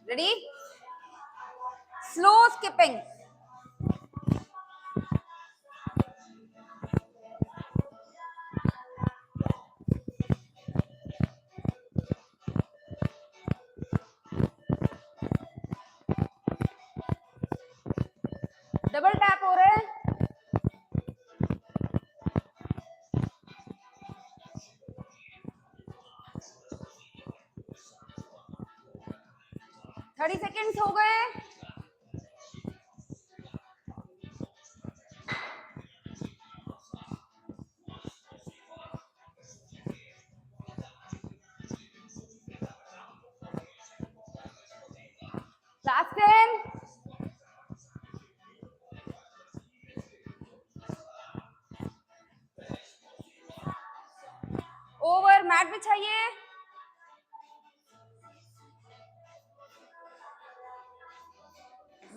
Ready? Slow skipping. Double tap हो रहे हैं. थर्टी सेकेंड्स हो गए. लास्ट 10. ओवर. मैट बिछाइए.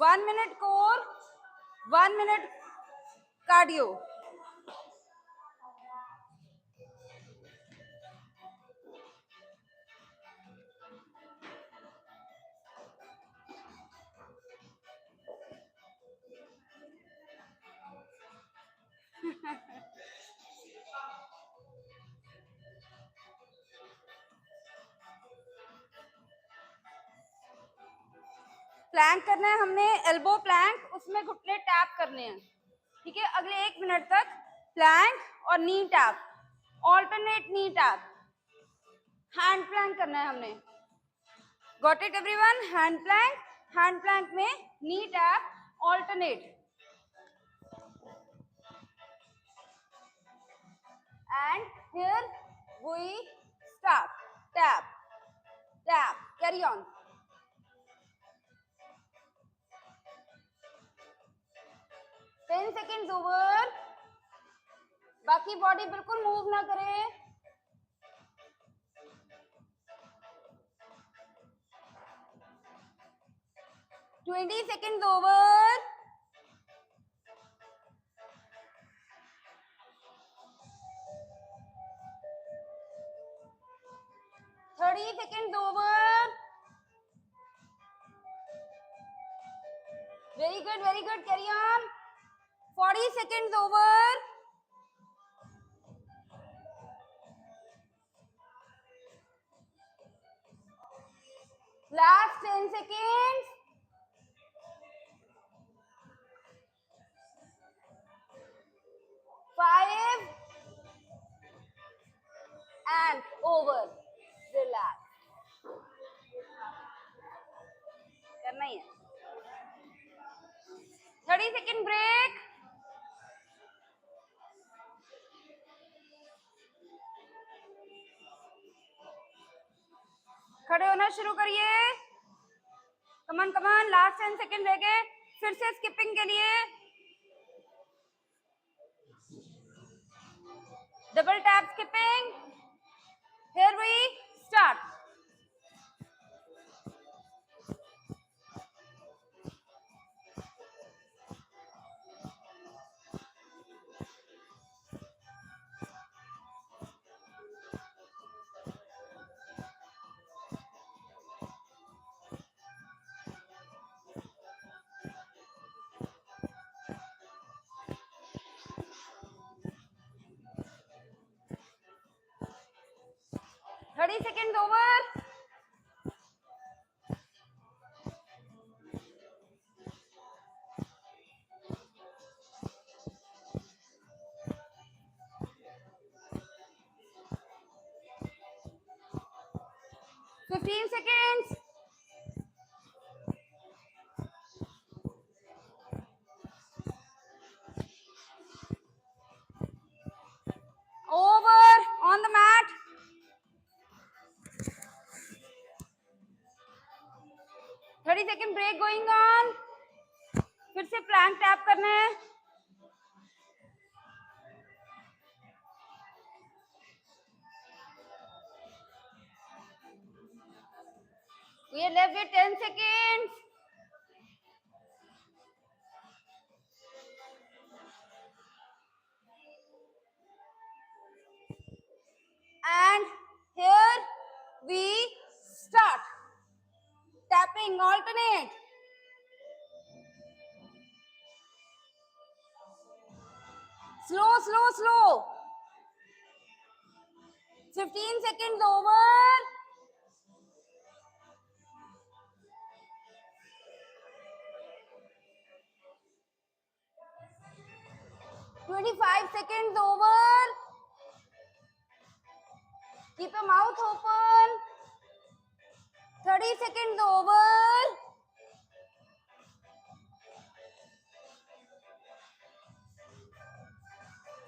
One minute core, 1 minute cardio. Plank करना है हमने, एल्बो प्लैंक, उसमें घुटने टैप करने हैं. ठीक है, अगले 1 मिनट तक प्लैंक और knee tap, alternate knee tap. Hand plank करना है हमने. Got it everyone? Hand plank. Hand plank में knee tap, alternate. And here we start. Tap, tap, carry on. Ten seconds over. बाकी बॉडी बिल्कुल move ना करे. Twenty seconds over. Thirty seconds over. Very good, carry on. 40 seconds over. Last 10 seconds. 5 and over. Relax. करना ही है. 30 second break. खड़े होना शुरू करिए. कमान कमान. लास्ट 10 सेकेंड रह गए. फिर से स्किपिंग के लिए double tap skipping. Here we start. Thirty second over. Fifteen seconds. Over on the mat. Thirty second break going on. फिर से प्लैंक टैप करना है. We are left with 10 seconds. And here we start. Tapping Alternate. Slow. 15 seconds over. 25 seconds over. Keep your mouth open. 30 seconds over.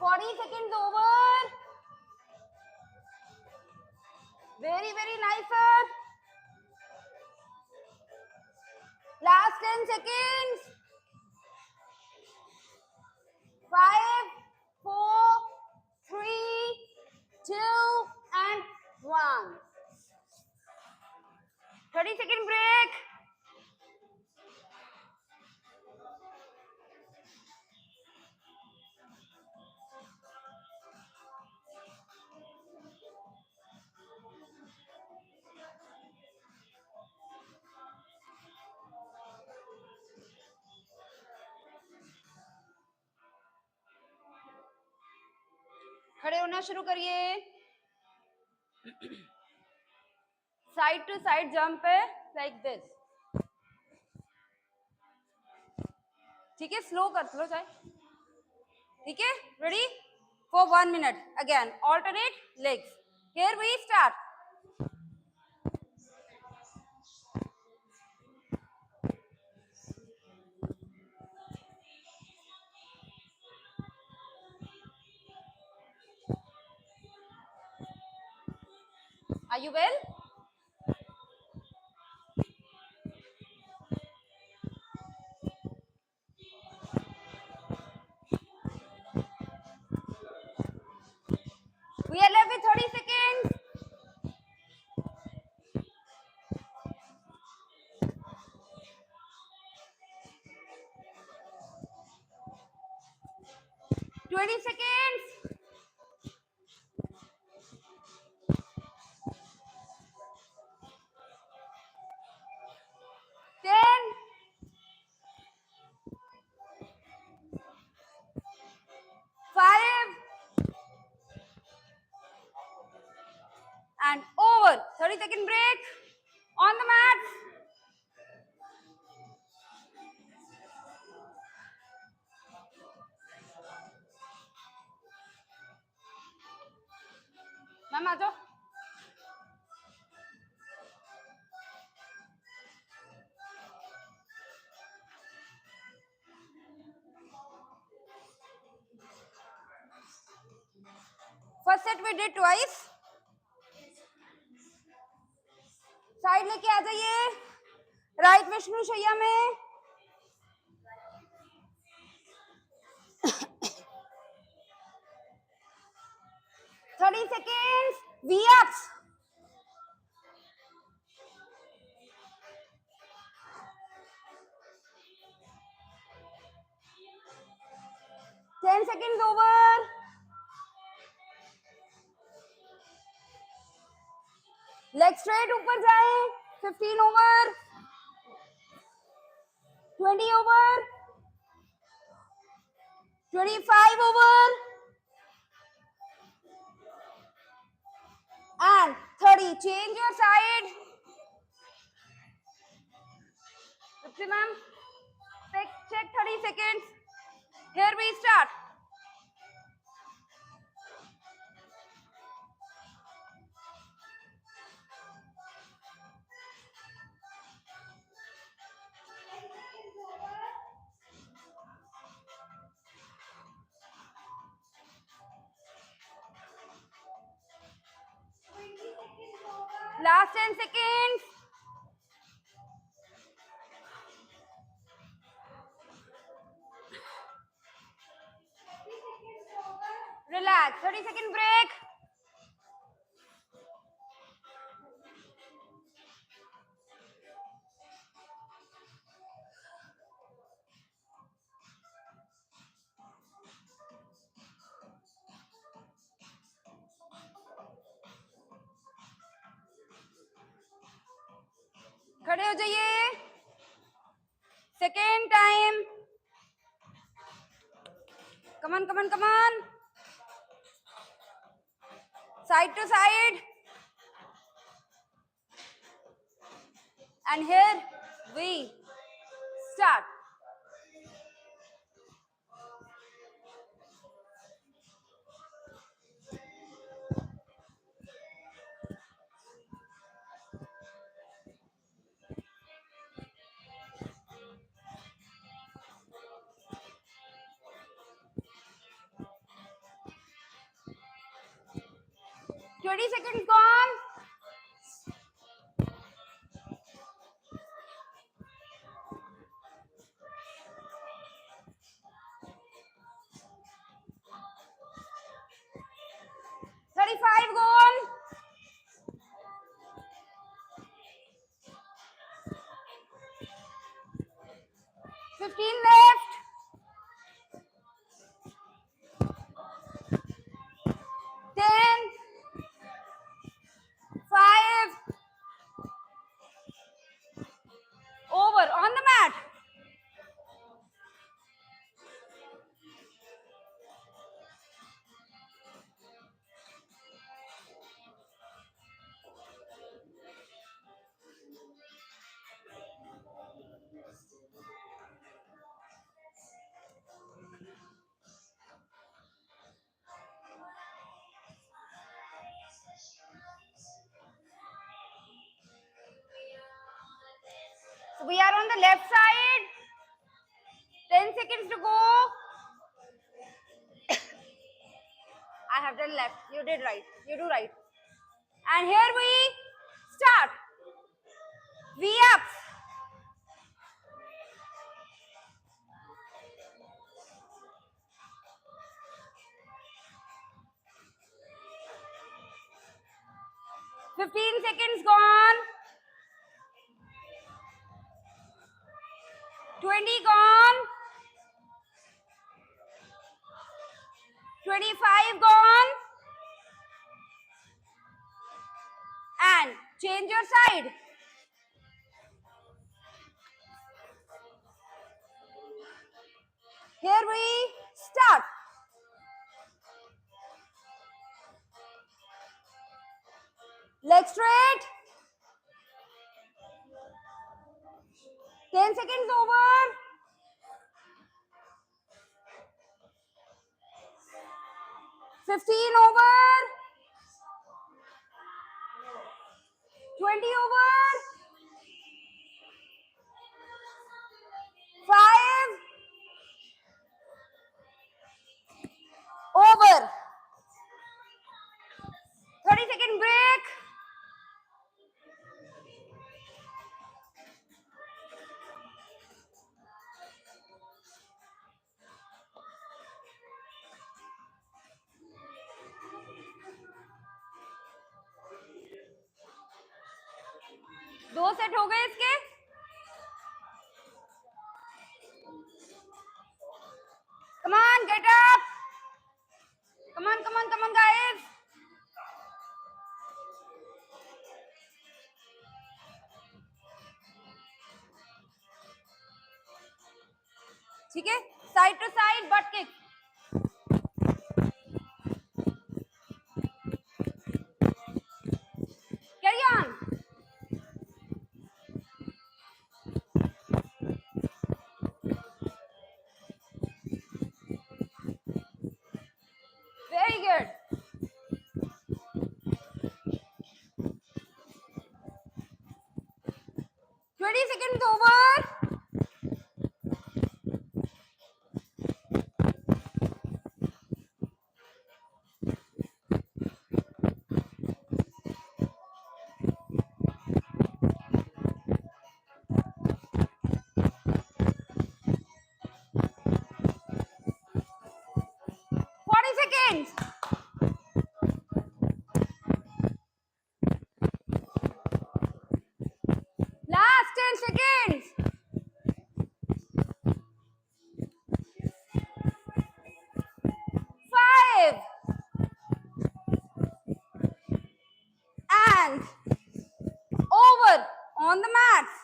40 seconds over. Very nice, sir. Last 10 seconds. 5, 4, 3, 2, and 1. 30-second break. खड़े होना शुरू करिए. Side to side jump है like this. ठीक है, slow चाहे. ठीक है, ready for 1 minute. Again alternate legs. Here we start. Are you well? We are left with 30 seconds. Seconds. 10. 5. And over. 30-second break. On the mat. Ma'am आ जाओ. First set we did twice. Side लेके आ जाइए. Right Vishnu Shaiya में. Thirty seconds. V-ups. seconds over. Leg straight ऊपर जाए. 15 over. 20 over. 25 over. And 30. Change your side. Ma'am, check 30 seconds. Here we start. Last 10 seconds. Relax. 30-second break. खड़े हो जाइए. Second time. Come on, come on, come on. Side to side. And here we start. Seconds gone. $35 gone. 15 left. 10. 5. Over on the mat. So we are on the left side. 10 seconds to go. I have done left. You did right. You do right. And here we start. V-ups. $15 gone. 20 gone. 25 gone. And change your side. Here we start. Leg straight. 10 seconds over. 15 over. 20 over. 5. Over. 30-second break. दो set हो गए इसके. Come on, get up. Come on, come on, come on, guys. ठीक है, side to side butt kick. Carry on. Very good. $20 over. Seconds. Last 10 seconds. 5. And over On the mats.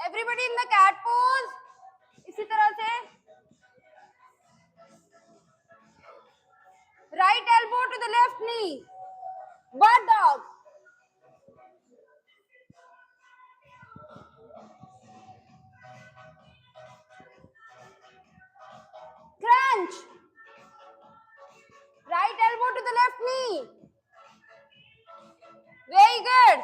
Everybody in the cat pose. इसी तरह से. Right elbow to the left knee. Bird dog. Crunch. Right elbow to the left knee. Very good.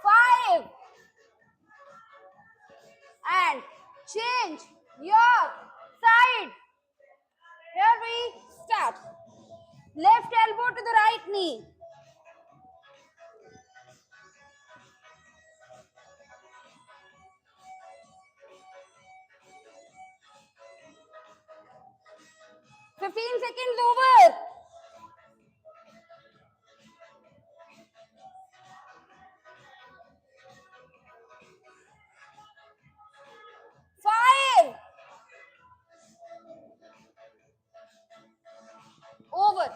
Five. And change your side. Here we start. Left elbow to the right knee. Seconds over. Five. Over.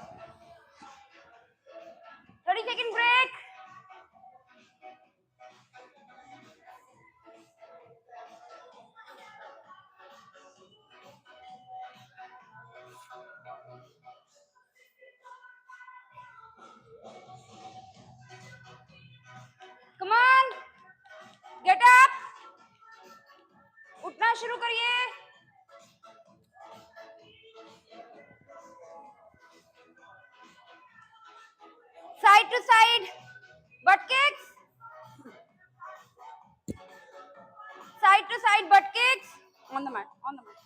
30-second break. Come on. Get up. उठना शुरू करिए. Side to side. Butt kicks. Side to side butt kicks. On the mat. On the mat.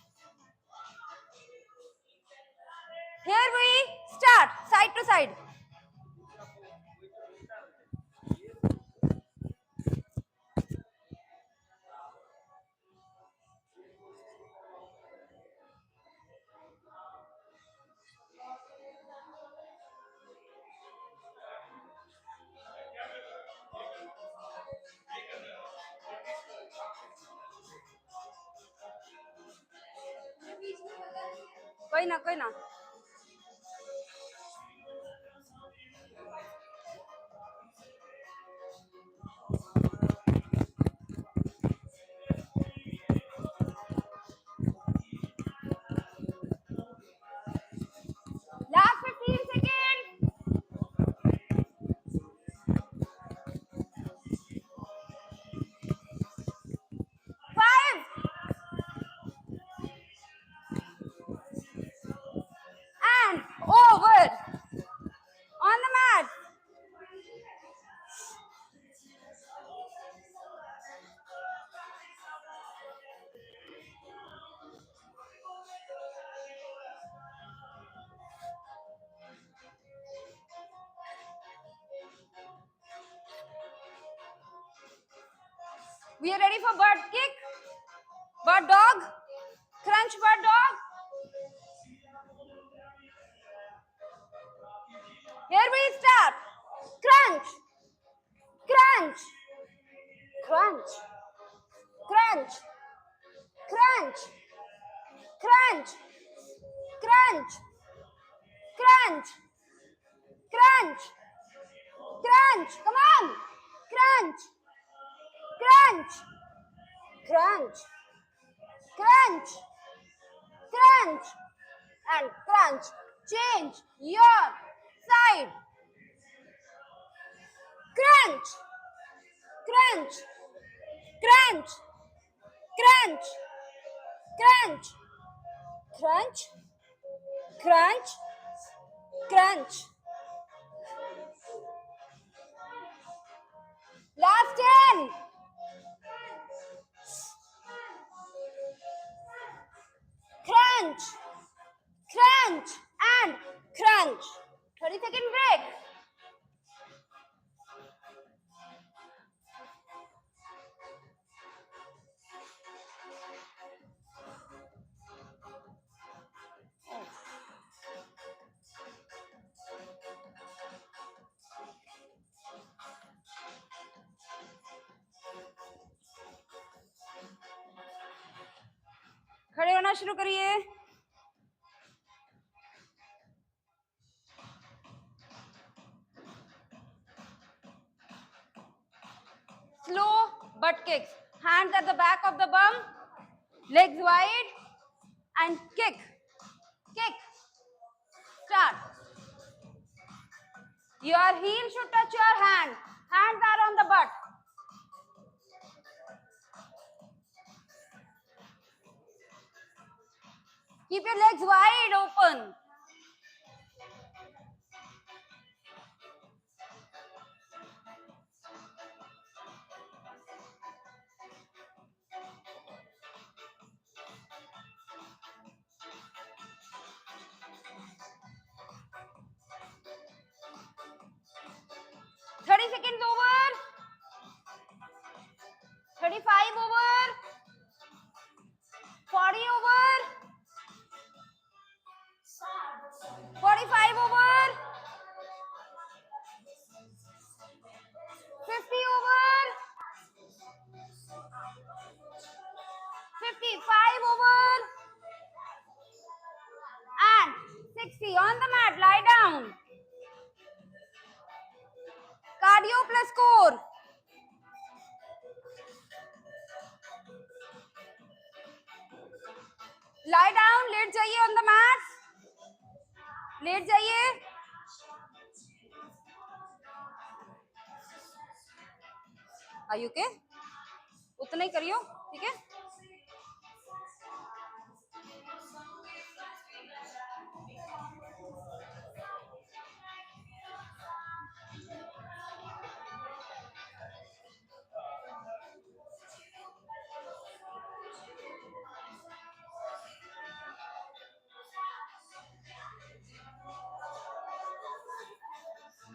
Here we start. Side to side. कोई ना कोई ना. Last 15 seconds. 5. And over. On the mat. We are ready for bird kick, bird dog, crunch bird dog. Here we start. Crunch, crunch, crunch, crunch, crunch, crunch, crunch, crunch, crunch, crunch. Come on. Crunch, crunch, crunch, crunch, crunch, and crunch. Change your side. Crunch, crunch, crunch, crunch, crunch, crunch, crunch, crunch. Last 10. Crunch, crunch, and crunch. 30-second break. खड़े होना शुरू करिए. Slow butt kicks. Hands at the back of the bum, legs wide, and kick. Kick. Start. Your heel should touch your hand. Hands are on the butt. Keep your legs wide open. Seconds over. 35 over. 40 over. 45 over. 50 over. 55 over. And 60 on the mat. Lie down. Cardio plus core. Lie down. लेट जाइए on the mat. लेट जाइए. Are you okay? उतना ही करियो, ठीक है?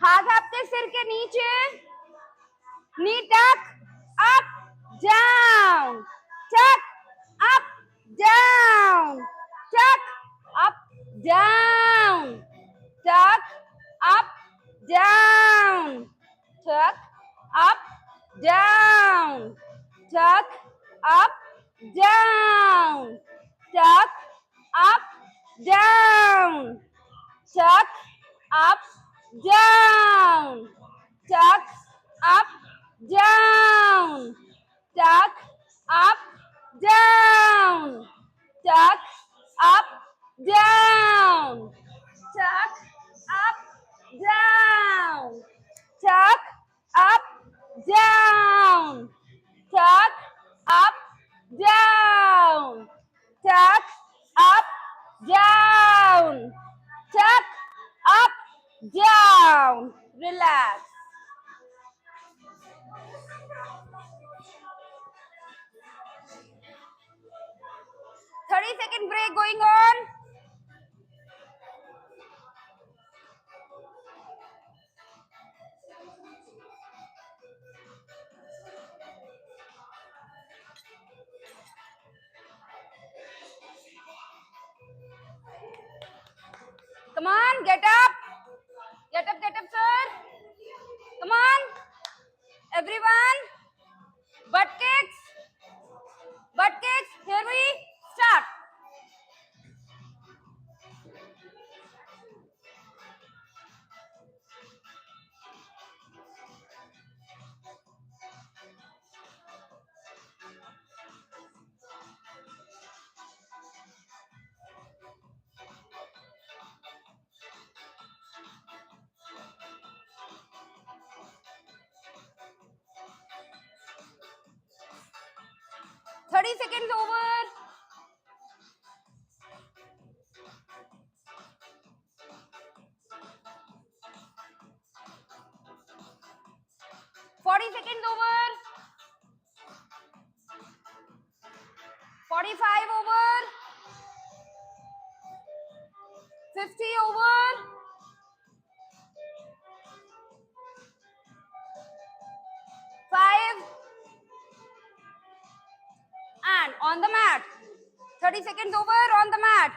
हाथ आपके सिर के नीचे. Knee tuck, up, down, tuck, up, down, tuck, up, down, tuck, up, down, tuck, up, down, tuck, up, down, tuck, up, down, tuck, up, down, tuck, up, down, tuck, up, down, tuck, up, down, tuck, up, down, tuck, up, down, tuck, up, down, tuck, up, down, tuck, up, down. Relax. 30-second break going on. Come on, get up. Get up, sir. Come on. Everyone. Butt kicks. Butt kicks. Here we start. Seconds over. Seconds over. 45 over. 50 over. On the mat. 30 seconds over on the mat.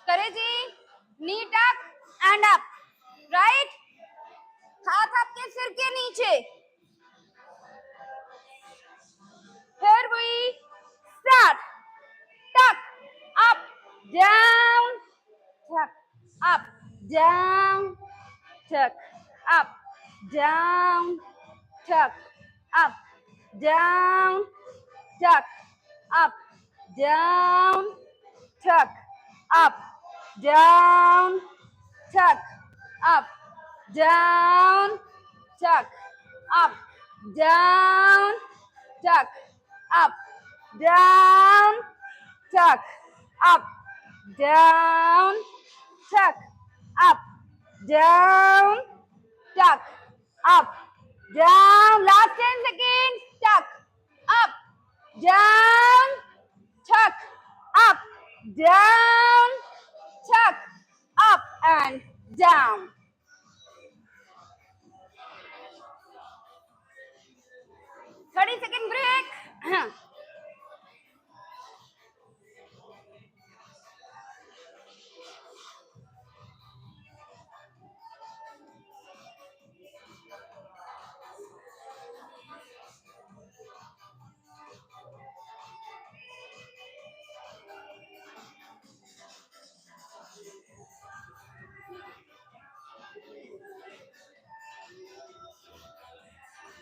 करे जी, knee tuck and up, right? हाथ आपके सिर के नीचे. Here we start. Tuck, up, down, tuck, up, down, tuck, up, down, tuck, up, down, tuck, up, down, tuck, up, down, tuck, up, down, tuck, up, down, tuck, up, down, tuck, up, down, tuck, up, down, tuck, up, down. Last 10 seconds. Tuck, up, down, tuck, up, down, tuck, up and down. Second break.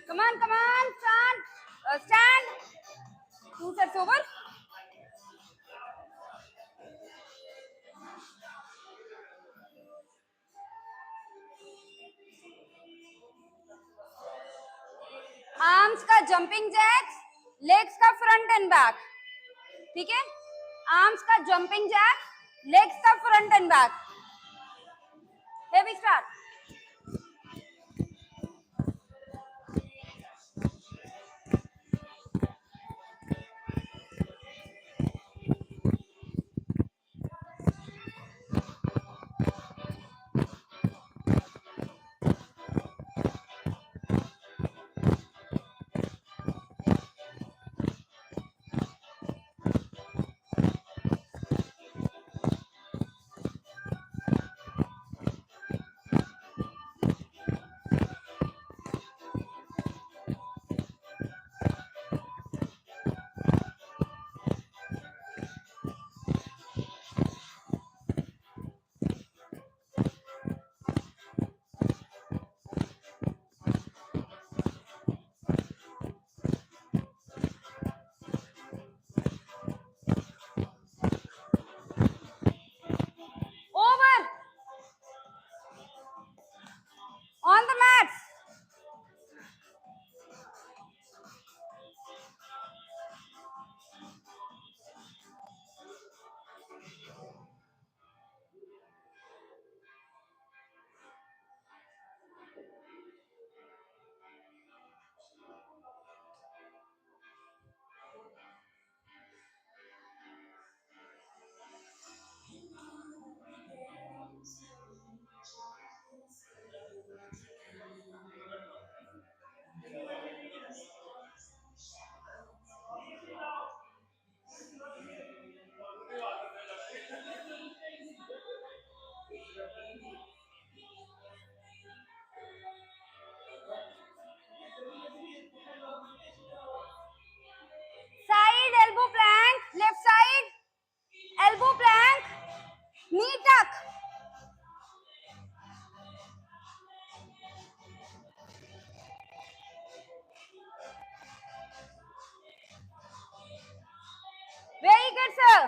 Come on, stand. 2 sets over. Arms का jumping jacks, legs का front end back. ठीक है, arms का jumping Jack, legs का front end back. Here we start. Over. On the mats. Side elbow plank, left side, elbow plank, knee tuck. Very good, sir.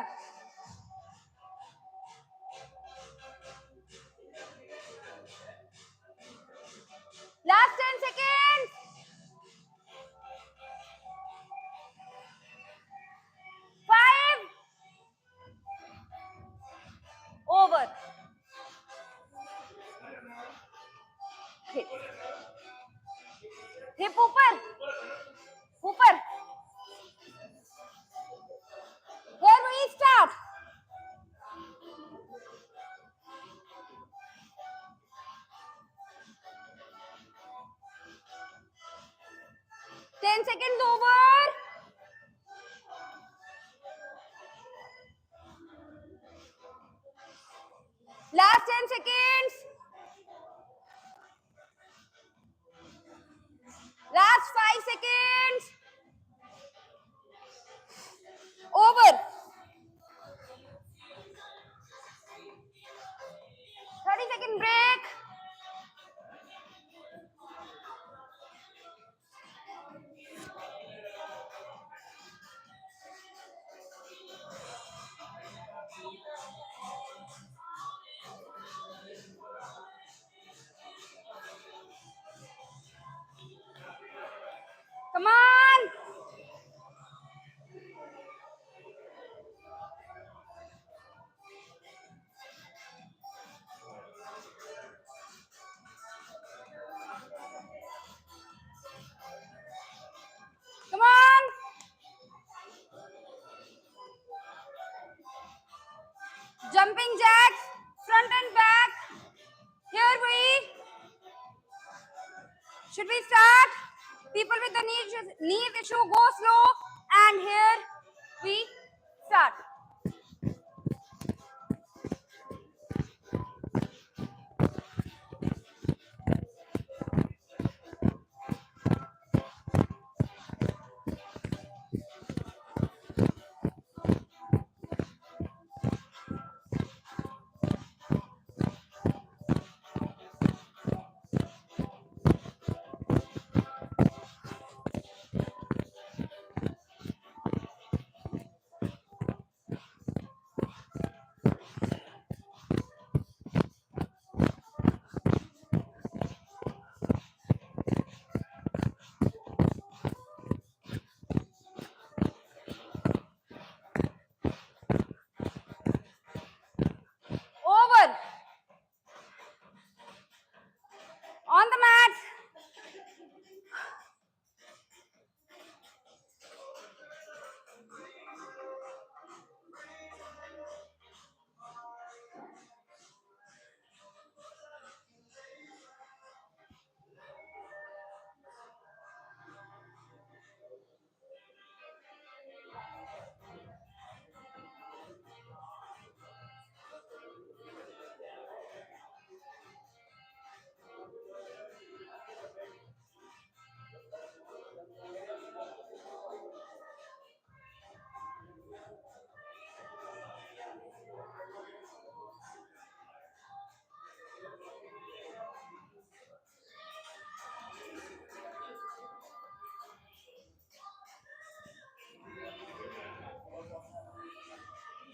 Last 10 seconds. 5. Over. ऊपर ऊपर. Here we start. Ten seconds over. Last 10 seconds. Last 5 seconds. Over. 30-second break. Come on. Come on. Jumping jacks, front and back. Here we. Should we start? People with the knee issue, go slow. And here we start. Over. On the mat.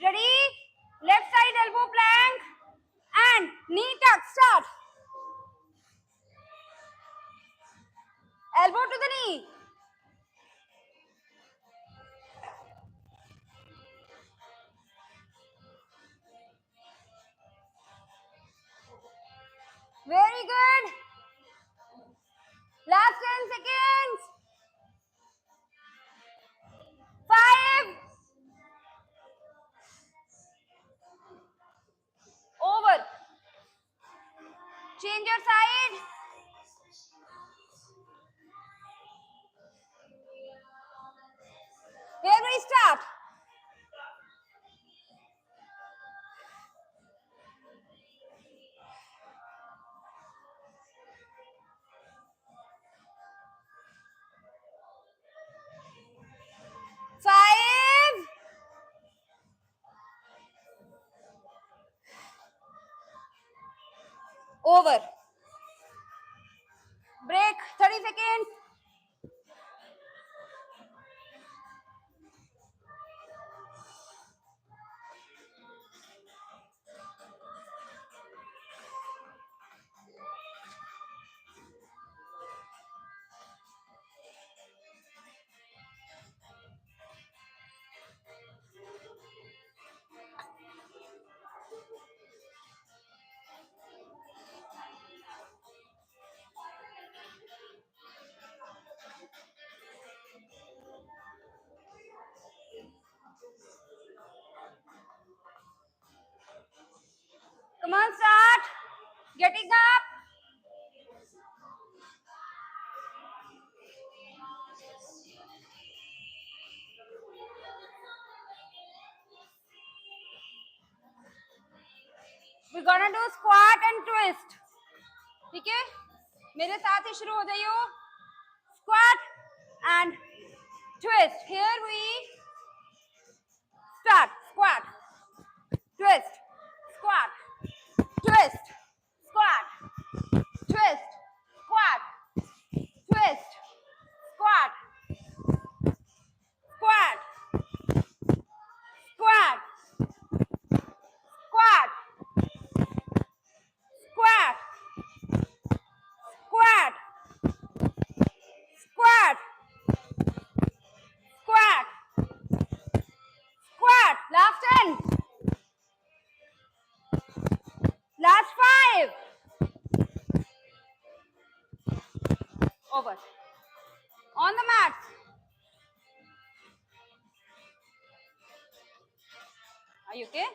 Ready? Left side elbow plank and knee tuck. Start. Elbow to the knee. Very good. Last 10 seconds. 5. Over. Change your side. Here we start. Five. Over. Break. 30 seconds. Come on, start. Getting up. We're gonna do squat and twist. ठीक है, मेरे साथ ही शुरू हो जाइयो. Squat and twist. Here we start. Squat, twist, squat, twist, squat, twist, squat, twist, squat, squat, squat, squat, squat, squat, squat, squat, squat. Last 10. Last 5. Over. On the mat. Are you okay?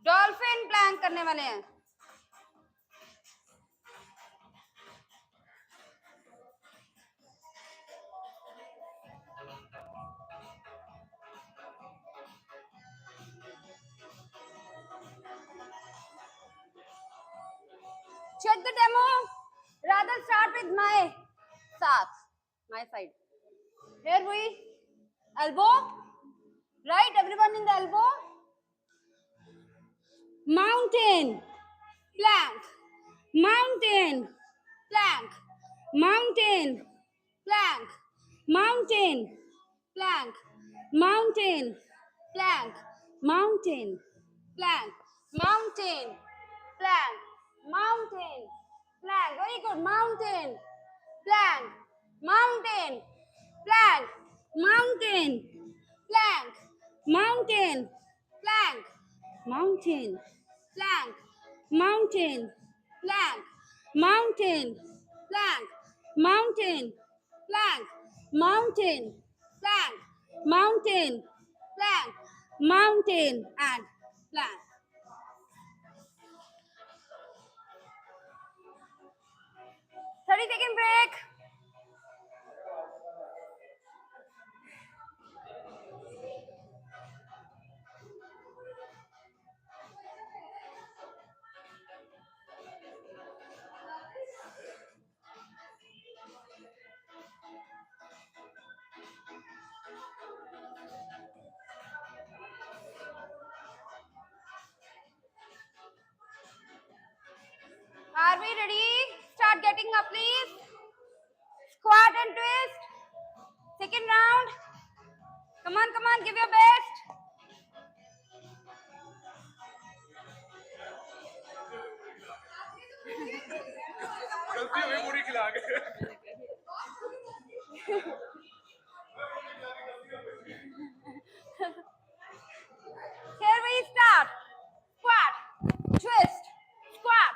Dolphin plank करने वाले हैं. Check the demo. Rather start with my side. Here we elbow. Right, everyone in the elbow. Mountain, plank, mountain, plank, mountain, plank, mountain, plank, mountain, plank, mountain, plank, mountain, plank, mountain, plank. Very good. Mountain, plank, mountain, plank, mountain, plank, mountain, plank, mountain, plank, mountain, plank, mountain, plank, mountain, plank, mountain, plank, mountain, plank, mountain, and plank. 30-second break. Are we ready? Start getting up, please. Squat and twist. Second round. Come on, give your best. Here we start. Squat, twist, squat,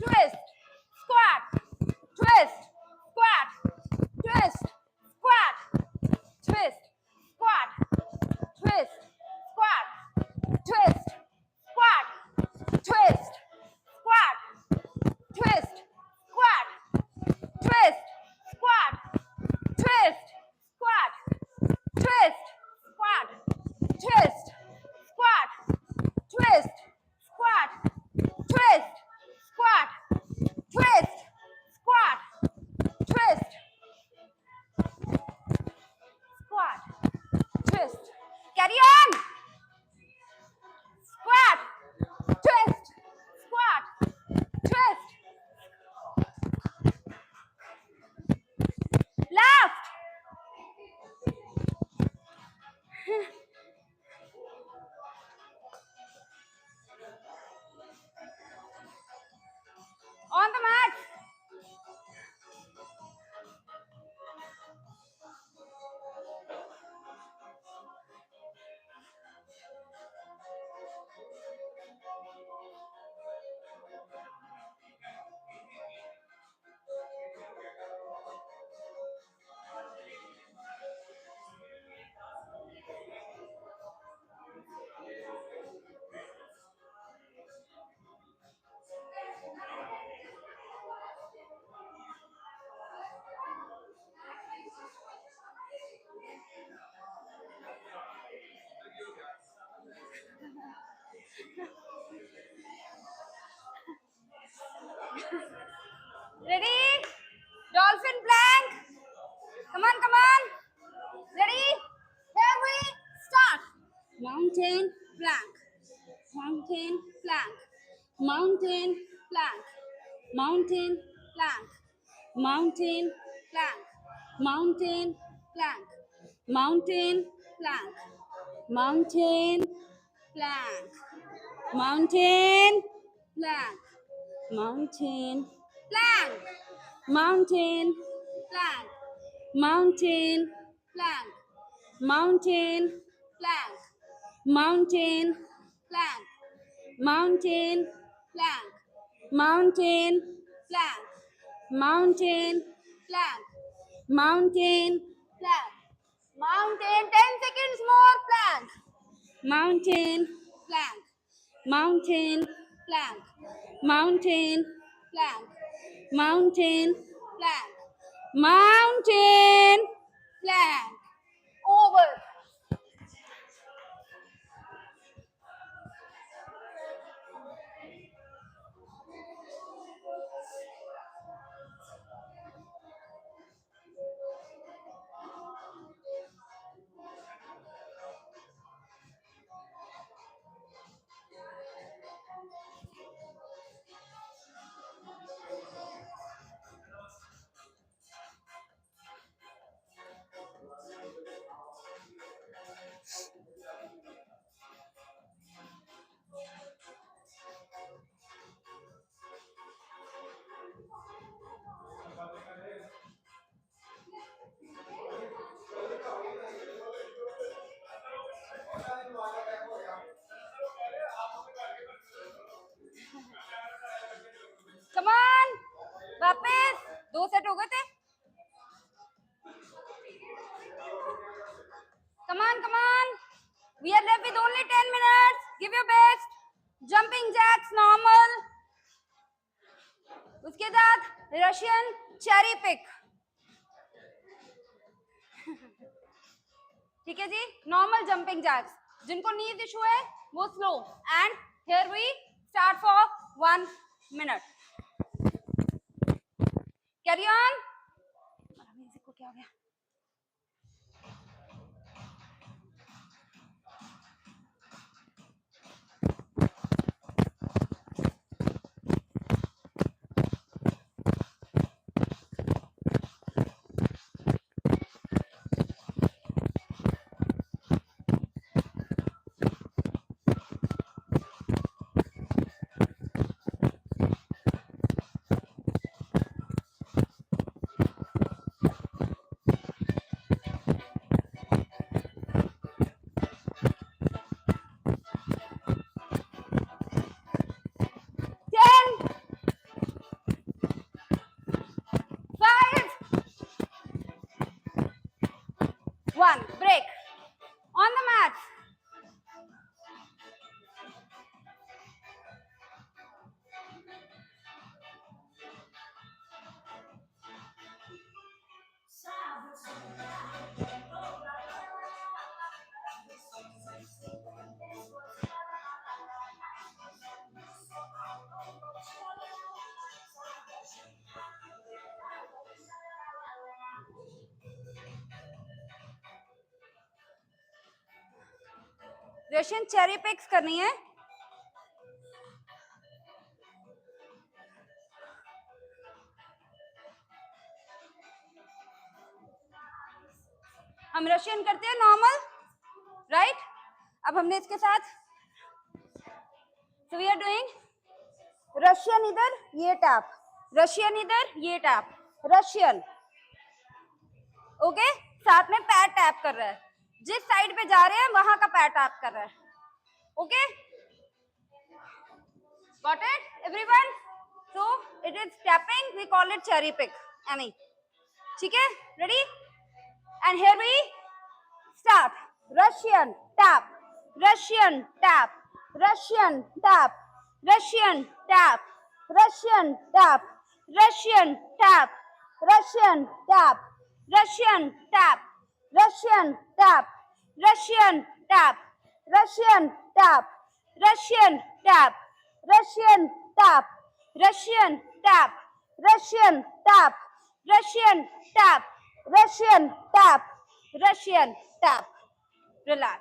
twist, squat, twist, squat, twist, squat, twist, squat, twist, squat, twist, squat, twist, squat, twist, squat, twist, squat, twist, mountain plank, mountain plank, mountain plank, mountain plank, mountain plank, mountain plank, mountain plank, mountain plank, mountain plank, mountain plank, mountain plank, mountain plank, mountain plank, mountain plank, mountain plank, mountain plank, mountain plank, mountain plank, mountain, 10 seconds more, plank, mountain plank, mountain plank, mountain plank, mountain plank, mountain plank, over. Come on, वापस 2 set हो गए थे. Come on, come on. We are left with only 10 minutes. Give your best. Jumping jacks normal. उसके बाद Russian cherry pick. ठीक है जी, normal jumping jacks. जिनको नीज issue है वो slow. And here we start for 1 minute. Carry on. Music को क्या हो गया? One break on the mat. Russian cherry picks करनी है. हम रशियन करते हैं नॉर्मल, राइट? अब हमने इसके साथ so we are doing Russian इधर ये टैप, रशियन इधर ये टैप, रशियन. ओके, साथ में पैर टैप कर रहा है. जिस साइड पे जा रहे हैं वहां का पैर टैप कर रहा है. Okay, got it everyone? So it is tapping, we call it cherry pick. Any ठीक है? Ready? And here we start. Russian tap, Russian tap, Russian tap, Russian tap, Russian tap, Russian tap, Russian tap, Russian tap, Russian tap, Russian tap, Russian tap, Russian tap, Russian tap, Russian tap, Russian tap, Russian tap, Russian tap, Russian tap. Relax.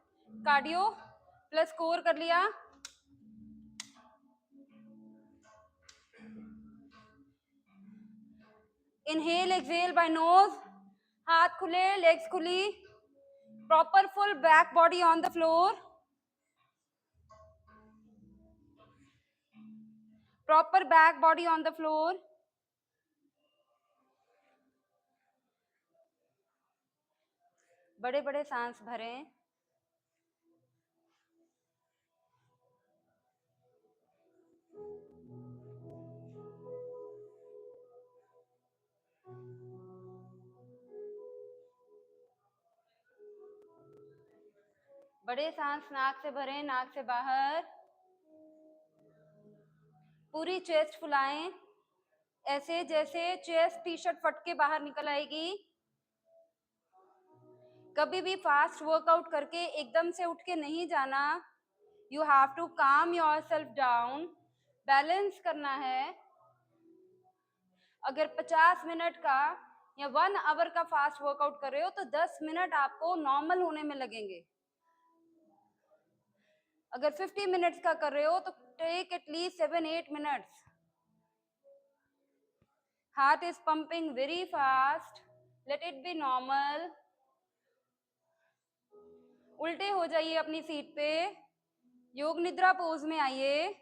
Cardio plus core कर लिया। Inhale exhale bye knows, हाथ खुले, legs खुली, proper full back body on the floor, proper back body on the floor. बड़े बड़े सांस भरें। बड़े सांस नाक से भरें, नाक से बाहर। पूरी चेस्ट फुलाएं, ऐसे जैसे चेस्ट टी शर्ट फट के बाहर निकल आएगी। कभी भी फास्ट वर्कआउट करके एकदम से उठ के नहीं जाना। You have to calm yourself down, balance करना है। अगर 50 मिनट का या 1 आवर का फास्ट वर्कआउट कर रहे हो तो 10 मिनट आपको नॉर्मल होने में लगेंगे। अगर 50 मिनट्स का कर रहे हो तो take at least 7-8 minutes. Heart is pumping very fast, let it be normal. उल्टे हो जाइए अपनी सीट पे, योग निद्रा पोज में आइए।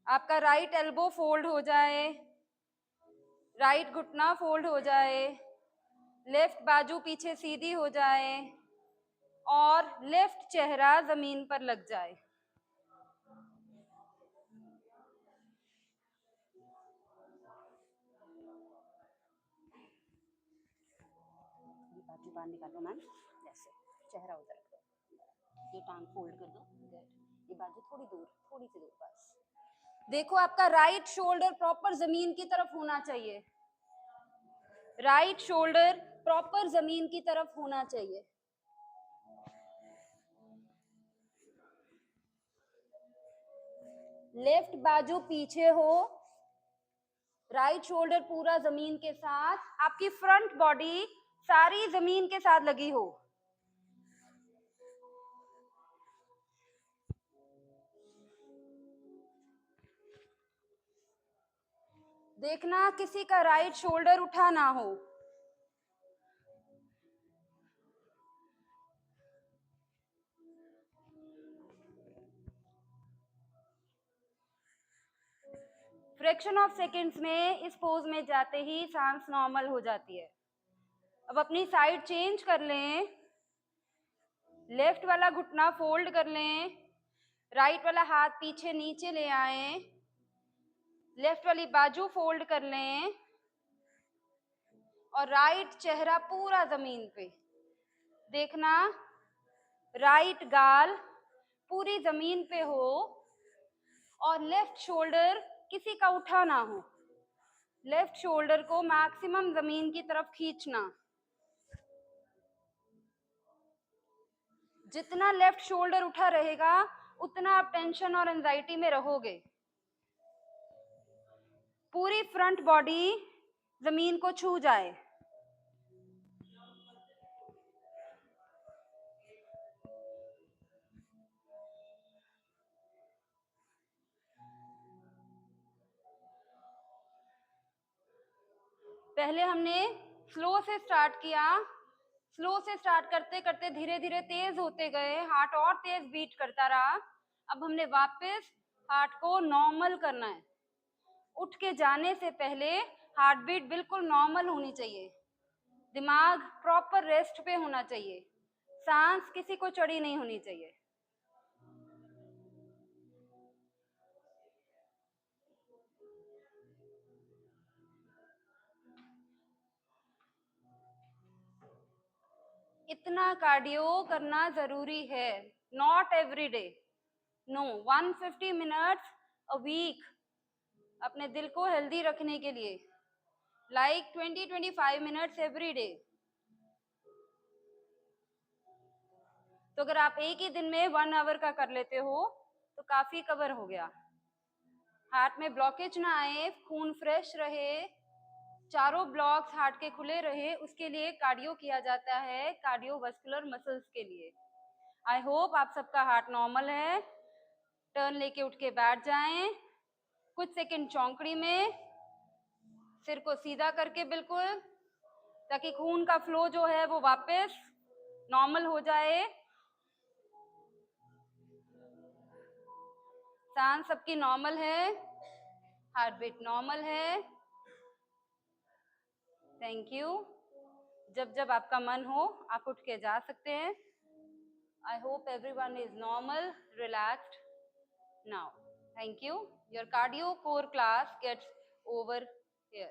आपका राइट एल्बो फोल्ड हो जाए, राइट घुटना फोल्ड हो जाए, लेफ्ट बाजू पीछे सीधी हो जाए और लेफ्ट चेहरा जमीन पर लग जाए। बाजू बाहर निकालो मैम, जैसे चेहरा उधर रखो, ये टांग फोल्ड कर दो, गुड। ये बाजू थोड़ी दूर, थोड़ी सी दूर बस। देखो आपका राइट शोल्डर प्रॉपर जमीन की तरफ होना चाहिए, राइट शोल्डर प्रॉपर जमीन की तरफ होना चाहिए। लेफ्ट बाजू पीछे हो, राइट शोल्डर पूरा जमीन के साथ, आपकी फ्रंट बॉडी सारी जमीन के साथ लगी हो। देखना किसी का राइट शोल्डर उठा ना हो। फ्रैक्शन ऑफ सेकंड्स में इस पोज में जाते ही सांस नॉर्मल हो जाती है। अब अपनी साइड चेंज कर लें, लेफ्ट वाला घुटना फोल्ड कर लें, राइट वाला हाथ पीछे नीचे ले आए, लेफ्ट वाली बाजू फोल्ड कर लें और राइट चेहरा पूरा जमीन पे। देखना राइट गाल पूरी जमीन पे हो और लेफ्ट शोल्डर किसी का उठा ना हो। लेफ्ट शोल्डर को मैक्सिमम जमीन की तरफ खींचना। जितना लेफ्ट शोल्डर उठा रहेगा उतना आप टेंशन और एंजाइटी में रहोगे। पूरी फ्रंट बॉडी जमीन को छू जाए। पहले हमने स्लो से स्टार्ट किया, स्लो से स्टार्ट करते करते धीरे धीरे तेज होते गए, हार्ट और तेज बीट करता रहा। अब हमने वापस हार्ट को नॉर्मल करना है। उठ के जाने से पहले हार्ट बीट बिल्कुल नॉर्मल होनी चाहिए, दिमाग प्रॉपर रेस्ट पे होना चाहिए, सांस किसी को चढ़ी नहीं होनी चाहिए। इतना कार्डियो करना जरूरी है, not every day, no, 150 minutes a week अपने दिल को हेल्दी रखने के लिए, लाइक 20-25 मिनट्स एवरी डे। तो अगर आप एक ही दिन में 1 आवर का कर लेते हो तो काफी कवर हो गया। हार्ट में ब्लॉकेज ना आए, खून फ्रेश रहे, चारों ब्लॉक्स हार्ट के खुले रहे, उसके लिए कार्डियो किया जाता है, कार्डियोवास्कुलर मसल्स के लिए। आई होप आप सबका हार्ट नॉर्मल है। टर्न लेके उठ के बैठ जाएं, कुछ सेकंड चौंकड़ी में, सिर को सीधा करके बिल्कुल, ताकि खून का फ्लो जो है वो वापस नॉर्मल हो जाए। सांस सबकी नॉर्मल है, हार्ट बीट नॉर्मल है। Thank you. जब जब आपका मन हो आप उठ के जा सकते हैं। I hope everyone is normal, relaxed now. Thank you. Your cardio core class gets over here.